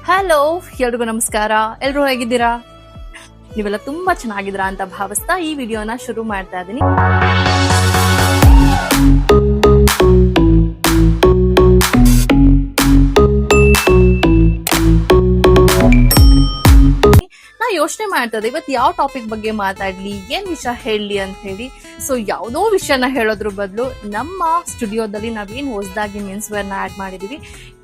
Hello, ಎಲ್ರಿಗೂ ನಮಸ್ಕಾರ. ಎಲ್ರು ಹೇಗಿದ್ದೀರಾ? ನೀವೆಲ್ಲ ತುಂಬಾ ಚೆನ್ನಾಗಿದ್ದೀರಾ ಅಂತ ಭಾವಿಸ್ತಾ ಈ ವಿಡಿಯೋನ ಶುರು ಮಾಡ್ತಾ ಇದ್ದೀನಿ. ನಾ ಯೋಚನೆ ಮಾಡ್ತಾ ಇದ್ದೆ ಇವತ್ತು ಯಾವ ಟಾಪಿಕ್ ಬಗ್ಗೆ ಮಾತಾಡ್ಲಿ, ಏನ್ ವಿಷಯ ಹೇಳಲಿ ಅಂತ ಹೇಳಿ. ಸೊ ಯಾವುದೋ ವಿಷಯನ ಹೇಳೋದ್ರ ಬದಲು ನಮ್ಮ ಸ್ಟುಡಿಯೋದಲ್ಲಿ ನಾವೇನ್ ಹೊಸದಾಗಿ ಮೆನ್ಸ್ ವೇರ್ ನ ಆಡ್ ಮಾಡಿದೀವಿ.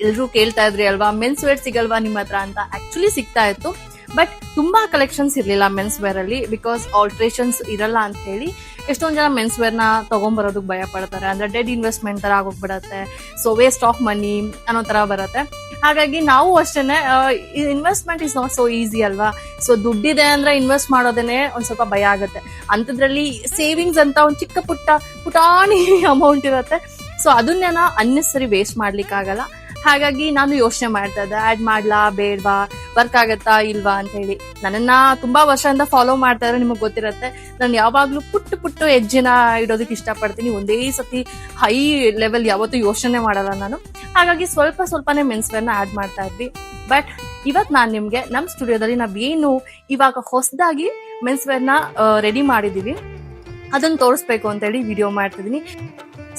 ಎಲ್ರು ಕೇಳ್ತಾ ಇದ್ರಿ ಅಲ್ವಾ, ಮೆನ್ಸ್ ವೇರ್ ಸಿಗಲ್ವಾ ನಿಮ್ಮ ಹತ್ರ ಅಂತ. ಆಕ್ಚುಲಿ ಸಿಗ್ತಾ ಇತ್ತು, ಬಟ್ ತುಂಬಾ ಕಲೆಕ್ಷನ್ಸ್ ಇರ್ಲಿಲ್ಲ ಮೆನ್ಸ್ ವೇರ್ ಅಲ್ಲಿ, ಬಿಕಾಸ್ ಆಲ್ಟ್ರೇಷನ್ಸ್ ಇರಲ್ಲ ಅಂತ ಹೇಳಿ ಎಷ್ಟೊಂದ್ ಜನ ಮೆನ್ಸ್ ವೇರ್ ನ ತಗೊಂಡ್ಬರೋದಕ್ಕೆ ಭಯ ಪಡ್ತಾರೆ. ಅಂದ್ರೆ ಡೆಡ್ ಇನ್ವೆಸ್ಟ್ಮೆಂಟ್ ತರ ಆಗೋಗ್ಬಿಡತ್ತೆ, ಸೊ ವೇಸ್ಟ್ ಆಫ್ ಮನಿ ಅನ್ನೋ ತರ ಬರುತ್ತೆ. ಹಾಗಾಗಿ ನಾವು ಅಷ್ಟೇನೆ, investment is not so easy ಅಲ್ವಾ. ಸೊ ದುಡ್ಡಿದೆ ಅಂದ್ರೆ ಇನ್ವೆಸ್ಟ್ ಮಾಡೋದೇನೆ ಒಂದ್ ಸ್ವಲ್ಪ ಭಯ ಆಗುತ್ತೆ. ಅಂತದ್ರಲ್ಲಿ ಸೇವಿಂಗ್ಸ್ ಅಂತ ಒಂದ್ ಚಿಕ್ಕ ಪುಟಾಣಿ ಅಮೌಂಟ್ ಇರುತ್ತೆ. ಸೊ ಅದನ್ನೇನ ಅನ್ನೆಸರಿ ವೇಸ್ಟ್ ಮಾಡ್ಲಿಕ್ಕೆ ಆಗಲ್ಲ. ಹಾಗಾಗಿ ನಾನು ಯೋಚನೆ ಮಾಡ್ತಾ ಇದ್ದೆ, ಆಡ್ ಮಾಡ್ಲಾ ಬೇಡ್ವಾ, ವರ್ಕ್ ಆಗತ್ತಾ ಇಲ್ವಾ ಅಂತ ಹೇಳಿ. ನನ್ನನ್ನ ತುಂಬಾ ವರ್ಷದಿಂದ ಫಾಲೋ ಮಾಡ್ತಾ ಇದ್ರೆ ನಿಮಗ್ ಗೊತ್ತಿರತ್ತೆ, ನಾನು ಯಾವಾಗ್ಲೂ ಪುಟ್ಟು ಹೆಜ್ಜೆನ ಇಡೋದಕ್ಕೆ ಇಷ್ಟಪಡ್ತೀನಿ. ಒಂದೇ ಸತಿ ಹೈ ಲೆವೆಲ್ ಯಾವತ್ತೂ ಯೋಚನೆ ಮಾಡಲ್ಲ ನಾನು. ಹಾಗಾಗಿ ಸ್ವಲ್ಪನೇ ಮೆನ್ಸ್ ವೇರ್ ನ ಆಡ್ ಮಾಡ್ತಾ ಇದ್ವಿ. ಬಟ್ ಇವತ್ ನಾನ್ ನಿಮ್ಗೆ ನಮ್ ಸ್ಟುಡಿಯೋದಲ್ಲಿ ನಾವೇನು ಇವಾಗ ಹೊಸದಾಗಿ ಮೆನ್ಸ್ ವೇರ್ ನ ರೆಡಿ ಮಾಡಿದೀವಿ ಅದನ್ನ ತೋರಿಸ್ಬೇಕು ಅಂತ ಹೇಳಿ ವಿಡಿಯೋ ಮಾಡ್ತಿದೀನಿ.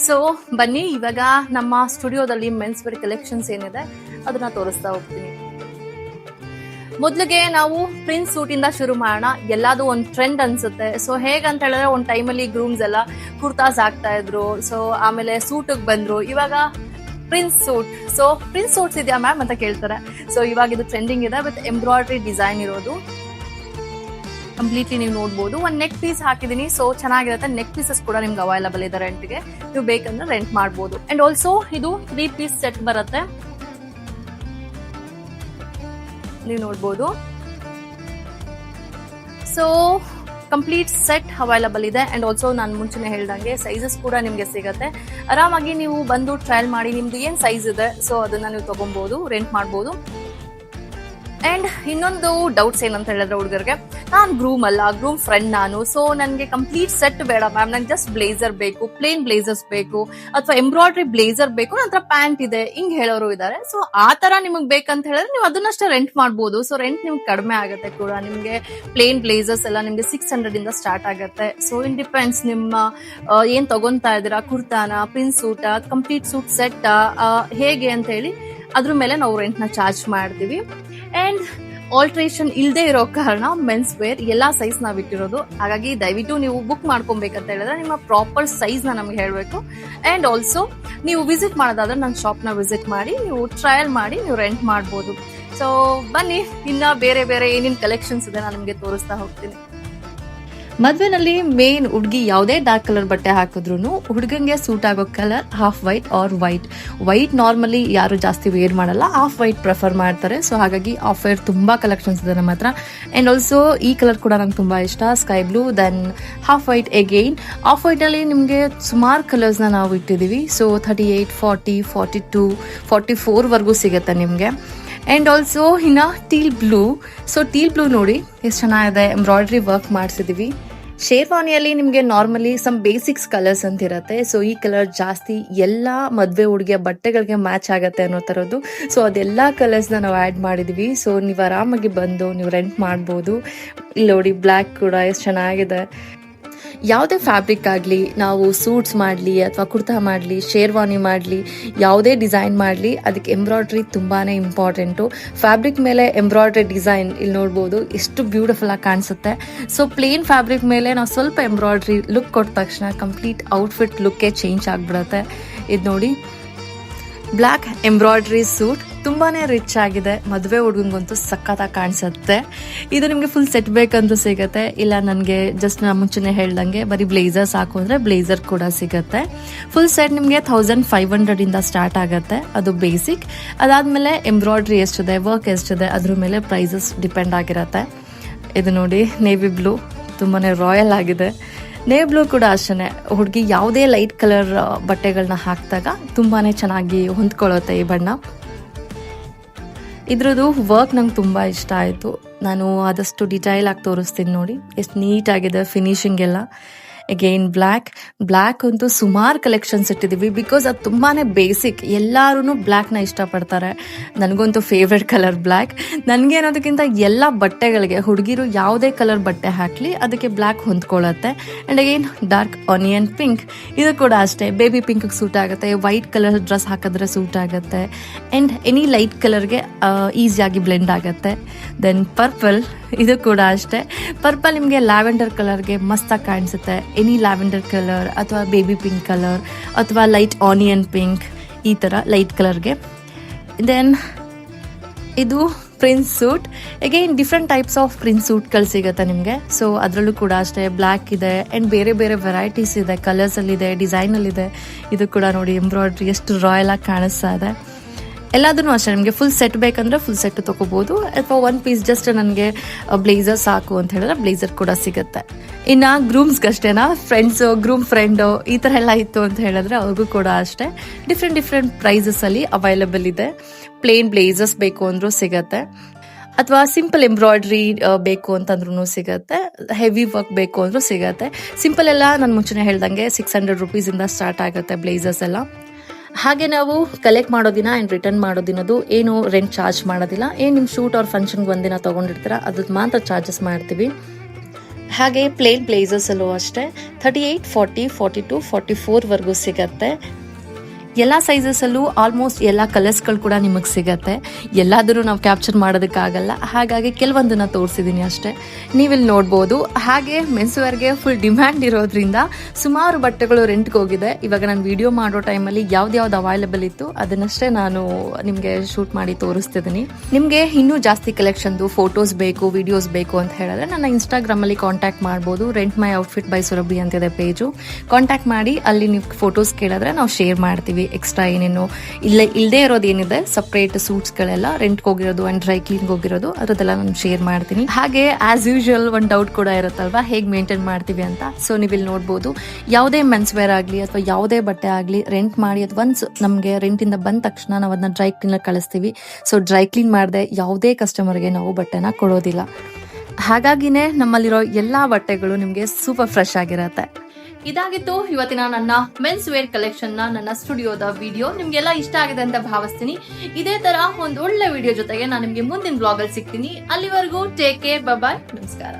ಸೊ ಬನ್ನಿ, ಇವಾಗ ನಮ್ಮ ಸ್ಟುಡಿಯೋದಲ್ಲಿ ಮೆನ್ಸ್ ವೇರ್ ಕಲೆಕ್ಷನ್ಸ್ ಏನಿದೆ ಅದನ್ನ ತೋರಿಸ್ತಾ ಹೋಗ್ತೀನಿ. ಮೊದ್ಲಿಗೆ ನಾವು ಪ್ರಿನ್ಸ್ ಸೂಟ್ ಇಂದ ಶುರು ಮಾಡೋಣ. ಎಲ್ಲಾದು ಒಂದ್ ಟ್ರೆಂಡ್ ಅನ್ಸುತ್ತೆ. ಸೊ ಹೇಗಂತ ಹೇಳಿದ್ರೆ, ಒಂದ್ ಟೈಮಲ್ಲಿ ಗ್ರೂಮ್ಸ್ ಎಲ್ಲ ಕುರ್ತಾಸ್ ಹಾಕ್ತಾ ಇದ್ರು. ಸೊ ಆಮೇಲೆ ಸೂಟ್ ಬಂದ್ರು. ಇವಾಗ prince suit. So prince suits ಇದೆಯಾ ಮ್ಯಾಮ್ ಅಂತ ಕೇಳ್ತಾರೆ. ಸೊ ಇವಾಗ ಇದು ಟ್ರೆಂಡಿಂಗ್ ಇದೆ ವಿತ್ ಎಂಬ್ರಾಯ್ಡ್ರಿ ಡಿಸೈನ್ ಇರೋದು. ಕಂಪ್ಲೀಟ್ಲಿ ನೀವು ನೋಡ್ಬೋದು. ಒಂದ್ ನೆಕ್ ಪೀಸ್ ಹಾಕಿದೀನಿ. ಸೊ ಚೆನ್ನಾಗಿರುತ್ತೆ. ನೆಕ್ ಪೀಸಸ್ ಕೂಡ ನಿಮ್ಗೆ ಅವೈಲಬಲ್ ಇದೆ ರೆಂಟ್ಗೆ. ನೀವು ಬೇಕಂದ್ರೆ ರೆಂಟ್ ಮಾಡ್ಬೋದು. ಅಂಡ್ ಆಲ್ಸೋ ಇದು 3 ಪೀಸ್ ಸೆಟ್ ಬರುತ್ತೆ, ನೀವು ನೋಡ್ಬೋದು. ಸೊ ಕಂಪ್ಲೀಟ್ ಸೆಟ್ ಅವೈಲಬಲ್ ಇದೆ. ಅಂಡ್ ಆಲ್ಸೋ ನಾನು ಮುಂಚೆನೆ ಹೇಳ್ದಂಗೆ ಸೈಜಸ್ ಕೂಡ ನಿಮ್ಗೆ ಸಿಗತ್ತೆ. ಆರಾಮಾಗಿ ನೀವು ಬಂದು ಟ್ರಯಲ್ ಮಾಡಿ ನಿಮ್ದು ಏನ್ ಸೈಜ್ ಇದೆ ಸೊ ಅದನ್ನ ನೀವು ತಗೊಬಹುದು, ರೆಂಟ್ ಮಾಡ್ಬೋದು. ಅಂಡ್ ಇನ್ನೊಂದು ಡೌಟ್ಸ್ ಏನಂತ ಹೇಳಿದ್ರೆ, ಹುಡುಗರಿಗೆ ನಾನ್ ಗ್ರೂಮ್ ಅಲ್ಲ, ಗ್ರೂಮ್ ಫ್ರೆಂಡ್ ನಾನು. ಸೊ ನನ್ಗೆ ಕಂಪ್ಲೀಟ್ ಸೆಟ್ ಬೇಡ ಮ್ಯಾಮ್, ನಂಗೆ ಜಸ್ಟ್ ಬ್ಲೇಸರ್ ಬೇಕು, ಪ್ಲೇನ್ ಬ್ಲೇಸರ್ಸ್ ಬೇಕು, ಅಥವಾ ಎಂಬ್ರಾಯ್ಡ್ರಿ ಬ್ಲೇಸರ್ ಬೇಕು, ನಂತರ ಪ್ಯಾಂಟ್ ಇದೆ, ಹಿಂಗ್ ಹೇಳೋರು ಇದಾರೆ. ಸೊ ಆ ತರ ನಿಮಗ್ ಬೇಕಂತ ಹೇಳಿದ್ರೆ ನೀವು ಅದನ್ನಷ್ಟೇ ರೆಂಟ್ ಮಾಡ್ಬೋದು. ಸೊ ರೆಂಟ್ ನಿಮ್ಗೆ ಕಡಿಮೆ ಆಗುತ್ತೆ ಕೂಡ. ನಿಮ್ಗೆ ಪ್ಲೇನ್ ಬ್ಲೇಸರ್ಸ್ ಎಲ್ಲ ನಿಮ್ಗೆ 600 ಇಂದ ಸ್ಟಾರ್ಟ್ ಆಗುತ್ತೆ. ಸೊ ಇನ್ ಡಿಪೆಂಡ್ಸ್ ನಿಮ್ಮ ಏನ್ ತಗೊಂತಾ ಇದೀರಾ, ಕುರ್ತಾನ, ಪ್ರಿನ್ಸ್ ಸೂಟ, ಕಂಪ್ಲೀಟ್ ಸೂಟ್ ಸೆಟ್ ಹೇಗೆ ಅಂತ ಹೇಳಿ ಅದ್ರ ಮೇಲೆ ನಾವು ರೆಂಟ್ ನ ಚಾರ್ಜ್ ಮಾಡ್ತೀವಿ. ಅಂಡ್ ಆಲ್ಟ್ರೇಷನ್ ಇಲ್ಲದೆ ಇರೋ ಕಾರಣ ಮೆನ್ಸ್ ವೇರ್ ಎಲ್ಲಾ ಸೈಜ್ ನಾವ್ ಇಟ್ಟಿರೋದು. ಹಾಗಾಗಿ ದಯವಿಟ್ಟು ನೀವು ಬುಕ್ ಮಾಡ್ಕೊಬೇಕಂತ ಹೇಳಿದ್ರೆ ನಿಮ್ಮ ಪ್ರಾಪರ್ ಸೈಜ್ ನ ನಮ್ಗೆ ಹೇಳ್ಬೇಕು. ಅಂಡ್ ಆಲ್ಸೋ ನೀವು ವಿಸಿಟ್ ಮಾಡೋದಾದ್ರೆ ನನ್ನ ಶಾಪ್ ನ ವಿಸಿಟ್ ಮಾಡಿ ನೀವು ಟ್ರಯಲ್ ಮಾಡಿ ನೀವು ರೆಂಟ್ ಮಾಡ್ಬೋದು. ಸೊ ಬನ್ನಿ, ಇನ್ನ ಬೇರೆ ಏನೇನ್ ಕಲೆಕ್ಷನ್ಸ್ ಇದೆ ನಾನು ನಿಮ್ಗೆ ತೋರಿಸ್ತಾ ಹೋಗ್ತೀನಿ. ಮದ್ವೆನಲ್ಲಿ ಮೇನ್ ಹುಡುಗಿ ಯಾವುದೇ ಡಾರ್ಕ್ ಕಲರ್ ಬಟ್ಟೆ ಹಾಕಿದ್ರು ಹುಡುಗಂಗೆ ಸೂಟ್ ಆಗೋ colour half white or white normally ಯಾರು ಜಾಸ್ತಿ ವೇರ್ ಮಾಡಲ್ಲ, ಹಾಫ್ ವೈಟ್ ಪ್ರಿಫರ್ ಮಾಡ್ತಾರೆ. ಸೊ ಹಾಗಾಗಿ ಆಫ್ ವೈಟ್ ತುಂಬಾ ಕಲೆಕ್ಷನ್ಸ್ ಇದೆ ನಮ್ಮ ಹತ್ರ. ಅಂಡ್ ಆಲ್ಸೋ ಈ ಕಲರ್ ಕೂಡ ನಂಗೆ ತುಂಬಾ ಇಷ್ಟ, sky blue, then half white again. Off white ಅಲ್ಲಿ ನಿಮ್ಗೆ ಸುಮಾರು ಕಲರ್ಸ್ ನ ನಾವು ಇಟ್ಟಿದೀವಿ. ಸೊ 38, 40, 42, 44 ವರ್ಗೂ ಸಿಗುತ್ತೆ ನಿಮ್ಗೆ. ಅಂಡ್ ಆಲ್ಸೋ ಇನ್ನ ಟೀಲ್ ಬ್ಲೂ. ಸೊ ಟೀಲ್ ಬ್ಲೂ ನೋಡಿ ಎಷ್ಟು ಚೆನ್ನಾಗಿದೆ, ಎಂಬ್ರಾಯ್ಡ್ರಿ ವರ್ಕ್ ಮಾಡಿಸಿದೀವಿ. ಶೇರ್ವಾನಿಯಲ್ಲಿ ನಿಮಗೆ ನಾರ್ಮಲಿ ಸಮ್ ಬೇಸಿಕ್ಸ್ ಕಲರ್ಸ್ ಅಂತ ಇರುತ್ತೆ. ಸೊ ಈ ಕಲರ್ ಜಾಸ್ತಿ ಎಲ್ಲ ಮದುವೆ ಹುಡುಗಿಯ ಬಟ್ಟೆಗಳಿಗೆ ಮ್ಯಾಚ್ ಆಗತ್ತೆ ಅನ್ನೋ ಥರದ್ದು. ಸೊ ಅದೆಲ್ಲ ಕಲರ್ಸ್ನ ನಾವು ಆ್ಯಡ್ ಮಾಡಿದ್ದೀವಿ. ಸೊ ನೀವು ಆರಾಮಾಗಿ ಬಂದು ನೀವು ರೆಂಟ್ ಮಾಡ್ಬೋದು. ಇಲ್ಲಿ ನೋಡಿ ಬ್ಲ್ಯಾಕ್ ಕೂಡ ಎಷ್ಟು ಚೆನ್ನಾಗಿದೆ. ಯಾವುದೇ ಫ್ಯಾಬ್ರಿಕ್ ಆಗಲಿ, ನಾವು ಸೂಟ್ಸ್ ಮಾಡಲಿ ಅಥವಾ ಕುರ್ತಾ ಮಾಡಲಿ, ಶೇರ್ವಾನಿ ಮಾಡಲಿ, ಯಾವುದೇ ಡಿಸೈನ್ ಮಾಡಲಿ, ಅದಕ್ಕೆ ಎಂಬ್ರಾಯ್ಡ್ರಿ ತುಂಬಾ ಇಂಪಾರ್ಟೆಂಟು. ಫ್ಯಾಬ್ರಿಕ್ ಮೇಲೆ ಎಂಬ್ರಾಯ್ಡ್ರಿ ಡಿಸೈನ್ ಇಲ್ಲಿ ನೋಡ್ಬೋದು ಎಷ್ಟು ಬ್ಯೂಟಿಫುಲ್ ಆಗಿ ಕಾಣಿಸುತ್ತೆ. ಸೊ ಪ್ಲೇನ್ ಫ್ಯಾಬ್ರಿಕ್ ಮೇಲೆ ನಾವು ಸ್ವಲ್ಪ ಎಂಬ್ರಾಯ್ಡ್ರಿ ಲುಕ್ ಕೊಟ್ಟ ತಕ್ಷಣ ಕಂಪ್ಲೀಟ್ ಔಟ್ಫಿಟ್ ಲುಕ್ಕೇ ಚೇಂಜ್ ಆಗಿಬಿಡುತ್ತೆ. ಇದು ನೋಡಿ ಬ್ಲ್ಯಾಕ್ ಎಂಬ್ರಾಯ್ಡ್ರಿ ಸೂಟ್ ತುಂಬಾನೇ ರಿಚ್ ಆಗಿದೆ. ಮದುವೆ ಹುಡುಗಂಗಂತೂ ಸಖತ್ತಾಗಿ ಕಾಣಿಸುತ್ತೆ. ಇದು ನಿಮಗೆ ಫುಲ್ ಸೆಟ್ ಬೇಕಂತೂ ಸಿಗುತ್ತೆ. ಇಲ್ಲ ನನಗೆ ಜಸ್ಟ್ ನಾ ಮುಂಚೆನೆ ಹೇಳ್ದಂಗೆ ಬರೀ ಬ್ಲೇಸರ್ಸ್ ಹಾಕು ಅಂದ್ರೆ ಬ್ಲೇಸರ್ ಕೂಡ ಸಿಗುತ್ತೆ. ಫುಲ್ ಸೆಟ್ ನಿಮಗೆ 1500 ಇಂದ ಸ್ಟಾರ್ಟ್ ಆಗುತ್ತೆ, ಅದು ಬೇಸಿಕ್. ಅದಾದ್ಮೇಲೆ ಎಂಬ್ರಾಯ್ಡ್ರಿ ಎಷ್ಟಿದೆ, ವರ್ಕ್ ಎಷ್ಟಿದೆ ಅದ್ರ ಮೇಲೆ ಪ್ರೈಸಸ್ ಡಿಪೆಂಡ್ ಆಗಿರುತ್ತೆ. ಇದು ನೋಡಿ ನೇವಿ ಬ್ಲೂ ತುಂಬಾನೇ ರಾಯಲ್ ಆಗಿದೆ. ನೇವಿ ಬ್ಲೂ ಕೂಡ ಅಷ್ಟೇ, ಹುಡುಗಿ ಯಾವುದೇ ಲೈಟ್ ಕಲರ್ ಬಟ್ಟೆಗಳನ್ನ ಹಾಕಿದಾಗ ತುಂಬಾನೇ ಚೆನ್ನಾಗಿ ಹೊಂದ್ಕೊಳ್ಳುತ್ತೆ ಈ ಬಣ್ಣ. ಇದ್ರದ್ದು ವರ್ಕ್ ನಂಗೆ ತುಂಬ ಇಷ್ಟ ಆಯಿತು. ನಾನು ಆದಷ್ಟು ಡಿಟೈಲ್ ಆಗಿ ತೋರಿಸ್ತೀನಿ ನೋಡಿ ಎಷ್ಟು ನೀಟಾಗಿದೆ ಫಿನಿಶಿಂಗ್ ಎಲ್ಲ. ಅಗೈನ್ ಬ್ಲ್ಯಾಕ್ ಅಂತೂ ಸುಮಾರು ಕಲೆಕ್ಷನ್ಸ್ ಇಟ್ಟಿದ್ದೀವಿ ಬಿಕಾಸ್ ಅದು ತುಂಬಾ ಬೇಸಿಕ್, ಎಲ್ಲರೂ ಬ್ಲ್ಯಾಕ್ನ ಇಷ್ಟಪಡ್ತಾರೆ. ನನಗಂತೂ ಫೇವ್ರೆಟ್ ಕಲರ್ ಬ್ಲ್ಯಾಕ್. ನನಗೆ ಅನ್ನೋದಕ್ಕಿಂತ ಎಲ್ಲ ಬಟ್ಟೆಗಳಿಗೆ ಹುಡುಗಿರು ಯಾವುದೇ ಕಲರ್ ಬಟ್ಟೆ ಹಾಕಲಿ ಅದಕ್ಕೆ ಬ್ಲ್ಯಾಕ್ ಹೊಂದ್ಕೊಳ್ಳುತ್ತೆ. And again dark onion pink, ಇದು ಕೂಡ ಅಷ್ಟೇ ಬೇಬಿ ಪಿಂಕ್ಗೆ ಸೂಟ್ ಆಗುತ್ತೆ. ವೈಟ್ ಕಲರ್ ಡ್ರೆಸ್ ಹಾಕಿದ್ರೆ ಸೂಟ್ ಆಗುತ್ತೆ. ಆ್ಯಂಡ್ ಎನಿ ಲೈಟ್ ಕಲರ್ಗೆ ಈಸಿಯಾಗಿ ಬ್ಲೆಂಡ್ ಆಗುತ್ತೆ. ದೆನ್ ಪರ್ಪಲ್, ಇದು ಕೂಡ ಅಷ್ಟೇ. ಪರ್ಪಲ್ ನಿಮಗೆ ಲ್ಯಾವೆಂಡರ್ ಕಲರ್ಗೆ ಮಸ್ತಾಗಿ ಕಾಣಿಸುತ್ತೆ. ಎನಿ ಲ್ಯಾವೆಂಡರ್ ಕಲರ್ ಅಥವಾ ಬೇಬಿ ಪಿಂಕ್ ಕಲರ್ ಅಥವಾ ಲೈಟ್ ಆನಿಯನ್ ಪಿಂಕ್, ಈ ಥರ ಲೈಟ್ ಕಲರ್ಗೆ. ದೆನ್ ಇದು prince suit. Again different types of prince ಸೂಟ್ಗಳು ಸಿಗುತ್ತೆ ನಿಮಗೆ. ಸೊ ಅದರಲ್ಲೂ ಕೂಡ ಅಷ್ಟೇ ಬ್ಲ್ಯಾಕ್ ಇದೆ ಆ್ಯಂಡ್ ಬೇರೆ ಬೇರೆ ವೆರೈಟೀಸ್ ಇದೆ, ಕಲರ್ಸಲ್ಲಿದೆ, ಡಿಸೈನಲ್ಲಿದೆ. ಇದು ಕೂಡ ನೋಡಿ ಎಂಬ್ರಾಯ್ಡ್ರಿ ಎಷ್ಟು ರಾಯಲ್ ಆಗಿ ಕಾಣಿಸ್ತಾ ಇದೆ. ಎಲ್ಲದೂ ಅಷ್ಟೇ, ನಿಮಗೆ ಫುಲ್ ಸೆಟ್ ಬೇಕಂದ್ರೆ ಫುಲ್ ಸೆಟ್ ತೊಗೋಬೋದು, ಅಥವಾ ಒನ್ ಪೀಸ್ ಜಸ್ಟ್ ನನಗೆ ಬ್ಲೇಸರ್ ಸಾಕು ಅಂತ ಹೇಳಿದ್ರೆ ಬ್ಲೇಸರ್ ಕೂಡ ಸಿಗುತ್ತೆ. ಇನ್ನು ಗ್ರೂಮ್ಸ್ಗಷ್ಟೇನಾ, ಗ್ರೂಮ್ ಫ್ರೆಂಡು ಈ ಥರ ಎಲ್ಲ ಇತ್ತು ಅಂತ ಹೇಳಿದ್ರೆ ಅವ್ರಿಗೂ ಕೂಡ ಅಷ್ಟೇ ಡಿಫ್ರೆಂಟ್ ಪ್ರೈಸಸಲ್ಲಿ ಅವೈಲೇಬಲ್ ಇದೆ. ಪ್ಲೇನ್ ಬ್ಲೇಸರ್ಸ್ ಬೇಕು ಅಂದರೂ ಸಿಗುತ್ತೆ, ಅಥವಾ ಸಿಂಪಲ್ ಎಂಬ್ರಾಯ್ಡ್ರಿ ಬೇಕು ಅಂತಂದ್ರೂ ಸಿಗುತ್ತೆ, ಹೆವಿ ವರ್ಕ್ ಬೇಕು ಅಂದರೂ ಸಿಗುತ್ತೆ. ಸಿಂಪಲ್ ಎಲ್ಲ ನಾನು ಮುಂಚೆನೇ ಹೇಳ್ದಂಗೆ 600 rupees ಸ್ಟಾರ್ಟ್ ಆಗುತ್ತೆ ಬ್ಲೇಸರ್ಸ್ ಎಲ್ಲ. ಹಾಗೆ ನಾವು ಕಲೆಕ್ಟ್ ಮಾಡೋ ದಿನ ಆ್ಯಂಡ್ ರಿಟರ್ನ್ ಮಾಡೋ ದಿನದ್ದು ಏನು ರೆಂಟ್ ಚಾರ್ಜ್ ಮಾಡೋದಿಲ್ಲ. ಏನು ನಿಮ್ಮ ಶೂಟ್ ಅವ್ರ ಫಂಕ್ಷನ್ಗೆ ಒಂದಿನ ತೊಗೊಂಡಿರ್ತೀರ ಅದ್ರದ್ದು ಮಾತ್ರ ಚಾರ್ಜಸ್ ಮಾಡ್ತೀವಿ. ಹಾಗೆ ಪ್ಲೇನ್ ಬ್ಲೇಸರ್ಸಲ್ಲೂ ಅಷ್ಟೇ 38, 40, 42, 44ವರೆಗೂ ಸಿಗತ್ತೆ. ಎಲ್ಲ ಸೈಜಸಲ್ಲೂ ಆಲ್ಮೋಸ್ಟ್ ಎಲ್ಲ ಕಲರ್ಸ್ಗಳು ಕೂಡ ನಿಮಗೆ ಸಿಗತ್ತೆ. ಎಲ್ಲಾದರೂ ನಾವು ಕ್ಯಾಪ್ಚರ್ ಮಾಡೋದಕ್ಕಾಗಲ್ಲ, ಹಾಗಾಗಿ ಕೆಲವೊಂದನ್ನು ತೋರಿಸಿದ್ದೀನಿ ಅಷ್ಟೇ, ನೀವಿಲ್ಲಿ ನೋಡ್ಬೋದು. ಹಾಗೆ ಮೆನ್ಸ್ವೇರ್ಗೆ ಫುಲ್ ಡಿಮ್ಯಾಂಡ್ ಇರೋದ್ರಿಂದ ಸುಮಾರು ಬಟ್ಟೆಗಳು ರೆಂಟ್ಗೆ ಹೋಗಿದೆ. ಇವಾಗ ನಾನು ವಿಡಿಯೋ ಮಾಡೋ ಟೈಮಲ್ಲಿ ಯಾವ್ದು ಅವೈಲೇಬಲ್ ಇತ್ತು ಅದನ್ನಷ್ಟೇ ನಾನು ನಿಮಗೆ ಶೂಟ್ ಮಾಡಿ ತೋರಿಸ್ತಿದ್ದೀನಿ. ನಿಮಗೆ ಇನ್ನೂ ಜಾಸ್ತಿ ಕಲೆಕ್ಷನ್ದು ಫೋಟೋಸ್ ಬೇಕು, ವಿಡಿಯೋಸ್ ಬೇಕು ಅಂತ ಹೇಳಿದ್ರೆ ನನ್ನ ಇನ್ಸ್ಟಾಗ್ರಾಮಲ್ಲಿ ಕಾಂಟ್ಯಾಕ್ಟ್ ಮಾಡ್ಬೋದು. Rent my outfit by Surabhi ಅಂತಿದೆ ಪೇಜು. ಕಾಂಟ್ಯಾಕ್ಟ್ ಮಾಡಿ ಅಲ್ಲಿ ನೀವು ಫೋಟೋಸ್ ಕೇಳಿದ್ರೆ ನಾವು ಶೇರ್ ಮಾಡ್ತೀವಿ. ಎಕ್ಸ್ಟ್ರಾ ಏನೇನು ಇಲ್ಲದೆ ಇರೋದು ಏನಿದೆ ಸಪ್ರೇಟ್ ಸೂಟ್ಸ್ಗಳೆಲ್ಲ ರೆಂಟ್ಗೆ ಹೋಗಿರೋದು ಆ್ಯಂಡ್ ಡ್ರೈ ಕ್ಲೀನ್ಗೆ ಹೋಗಿರೋದು ಅದರದ್ದೆಲ್ಲ ನಾನು ಶೇರ್ ಮಾಡ್ತೀನಿ. ಹಾಗೆ ಆಸ್ ಯೂಶುವಲ್ ಒಂದು ಡೌಟ್ ಕೂಡ ಇರುತ್ತಲ್ವಾ, ಹೇಗೆ ಮೇಂಟೈನ್ ಮಾಡ್ತೀವಿ ಅಂತ. ಸೊ ನೀವು ಇಲ್ಲಿ ನೋಡ್ಬೋದು, ಯಾವುದೇ ಮೆನ್ಸ್ ವೇರ್ ಆಗಲಿ ಅಥವಾ ಯಾವುದೇ ಬಟ್ಟೆ ಆಗಲಿ ರೆಂಟ್ ಮಾಡಿ ಅದು ಒನ್ಸ್ ನಮಗೆ ರೆಂಟಿಂದ ಬಂದ ತಕ್ಷಣ ನಾವು ಅದನ್ನ ಡ್ರೈ ಕ್ಲೀನಲ್ಲಿ ಕಳಿಸ್ತೀವಿ. ಸೊ ಡ್ರೈ ಕ್ಲೀನ್ ಮಾಡದೆ ಯಾವುದೇ ಕಸ್ಟಮರ್ಗೆ ನಾವು ಬಟ್ಟೆನ ಕೊಡೋದಿಲ್ಲ. ಹಾಗಾಗಿನೇ ನಮ್ಮಲ್ಲಿರೋ ಎಲ್ಲ ಬಟ್ಟೆಗಳು ನಿಮಗೆ ಸೂಪರ್ ಫ್ರೆಶ್ ಆಗಿರತ್ತೆ. ಇದಾಗಿತ್ತು ಇವತ್ತಿನ ನನ್ನ ಮೆನ್ಸ್ ವೇರ್ ಕಲೆಕ್ಷನ್ ನನ್ನ ಸ್ಟುಡಿಯೋದ ವಿಡಿಯೋ. ನಿಮ್ಗೆಲ್ಲ ಇಷ್ಟ ಆಗಿದೆ ಅಂತ ಭಾವಿಸ್ತೀನಿ. ಇದೇ ತರ ಒಂದು ಒಳ್ಳೆ ವಿಡಿಯೋ ಜೊತೆಗೆ ನಾನು ನಿಮ್ಗೆ ಮುಂದಿನ ಬ್ಲಾಗ್ ಅಲ್ಲಿ ಸಿಗ್ತೀನಿ. ಅಲ್ಲಿವರೆಗೂ ಟೇಕ್ ಕೇರ್, ಬಾಯ್, ನಮಸ್ಕಾರ.